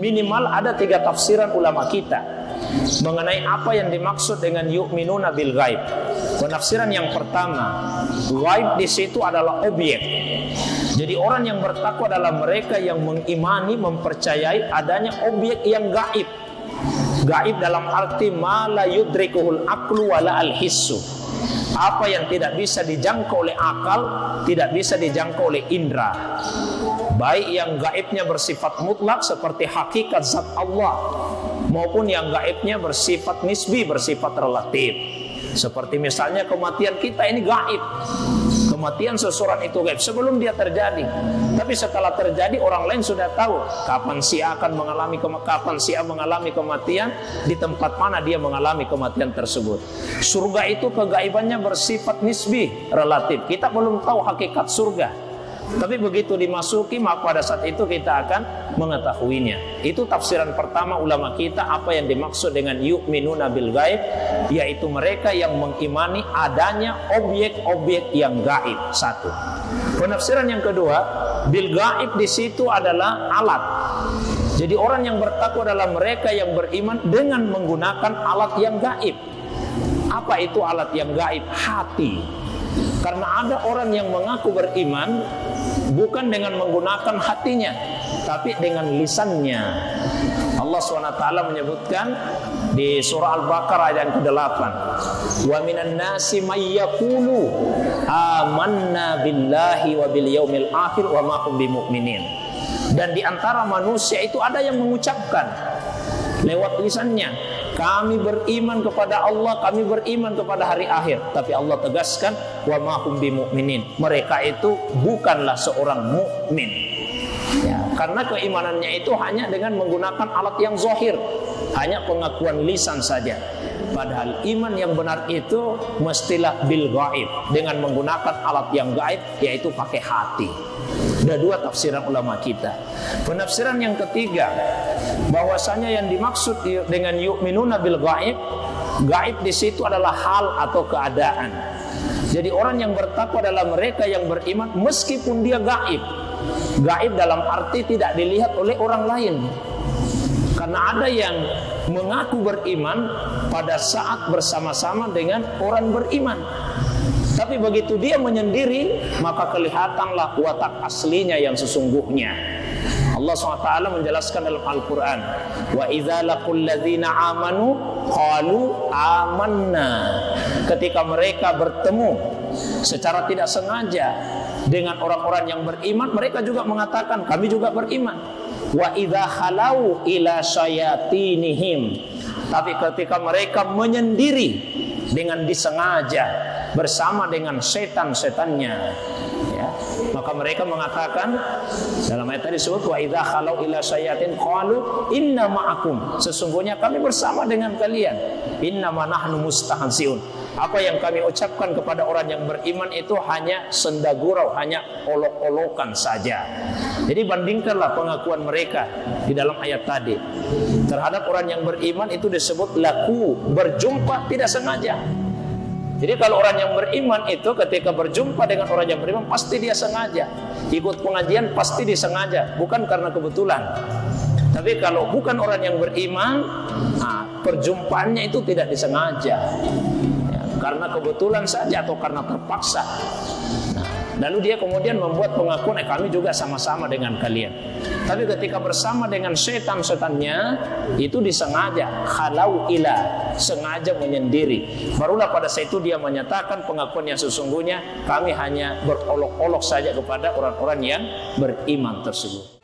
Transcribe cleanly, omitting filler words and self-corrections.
Minimal ada 3 tafsiran ulama kita mengenai apa yang dimaksud dengan yu'minuna bil ghaib. Penafsiran yang pertama, ghaib di situ adalah objek. Jadi orang yang bertakwa adalah mereka yang mengimani, mempercayai adanya objek yang gaib. Gaib dalam arti ma la yudrikuhul aqlu wala al-hissu. Apa yang tidak bisa dijangkau oleh akal, tidak bisa dijangkau oleh indera. Baik yang gaibnya bersifat mutlak seperti hakikat zat Allah, maupun yang gaibnya bersifat nisbi, bersifat relatif. Seperti misalnya kematian kita ini gaib. Kematian seseorang itu gaib sebelum dia terjadi. Tapi setelah terjadi orang lain sudah tahu kapan si A akan mengalami kapan si A mengalami kematian, di tempat mana dia mengalami kematian tersebut. Surga itu kegaibannya bersifat nisbi, relatif. Kita belum tahu hakikat surga. Tapi begitu dimasuki, maka pada saat itu kita akan mengetahuinya. Itu tafsiran pertama ulama kita apa yang dimaksud dengan yu'minuna bil ghaib, yaitu mereka yang mengimani adanya objek-objek yang gaib. Satu. Penafsiran yang kedua, bil ghaib di situ adalah alat. Jadi orang yang bertakwa adalah mereka yang beriman dengan menggunakan alat yang gaib. Apa itu alat yang gaib? Hati. Karena ada orang yang mengaku beriman bukan dengan menggunakan hatinya, tapi dengan lisannya. Allah SWT menyebutkan di surah Al-Baqarah ayat yang ke-8, wa minan nasi may yaqulu amanna billahi wa bil yaumil akhir wa ma hum bimumin. Dan di antara manusia itu ada yang mengucapkan lewat lisannya, kami beriman kepada Allah, kami beriman kepada hari akhir. Tapi Allah tegaskan, wa ma hum bimu'minin. Mereka itu bukanlah seorang mukmin. Ya, karena keimanannya itu hanya dengan menggunakan alat yang zahir, hanya pengakuan lisan saja. Padahal iman yang benar itu mestilah bil ghaib, dengan menggunakan alat yang gaib, yaitu pakai hati. Ada 2 tafsiran ulama kita. Penafsiran yang ketiga, bahwasanya yang dimaksud dengan yu'minuna bil ghaib, gaib di situ adalah hal atau keadaan. Jadi orang yang bertakwa adalah mereka yang beriman meskipun dia gaib. Gaib dalam arti tidak dilihat oleh orang lain. Karena ada yang mengaku beriman pada saat bersama-sama dengan orang beriman. Tapi begitu dia menyendiri, maka kelihatanlah watak aslinya yang sesungguhnya. Allah SWT menjelaskan dalam Al-Quran, wa idza laqul ladzina amanu qalu amanna. Ketika mereka bertemu secara tidak sengaja dengan orang-orang yang beriman, mereka juga mengatakan kami juga beriman. Wa idza khalau ila syayatinihim. Tapi ketika mereka menyendiri dengan disengaja bersama dengan setan-setannya, ya, maka mereka mengatakan dalam ayat tadi disebut wa idza khalau ila syayatin qalu inna ma'akum, sesungguhnya kami bersama dengan kalian, inna ma nahnu mustahziun. Apa yang kami ucapkan kepada orang yang beriman itu hanya senda gurau, hanya olok-olokan saja. Jadi bandingkanlah pengakuan mereka di dalam ayat tadi terhadap orang yang beriman, itu disebut laku, berjumpa tidak sengaja. Jadi kalau orang yang beriman itu ketika berjumpa dengan orang yang beriman pasti dia sengaja. Ikut pengajian pasti disengaja, bukan karena kebetulan. Tapi kalau bukan orang yang beriman, perjumpaannya itu tidak disengaja, ya, karena kebetulan saja atau karena terpaksa. Lalu dia kemudian membuat pengakuan, kami juga sama-sama dengan kalian. Tapi ketika bersama dengan setan-setannya, itu disengaja, khalau ila, sengaja menyendiri. Barulah pada saat itu dia menyatakan pengakuan yang sesungguhnya, kami hanya berolok-olok saja kepada orang-orang yang beriman tersebut.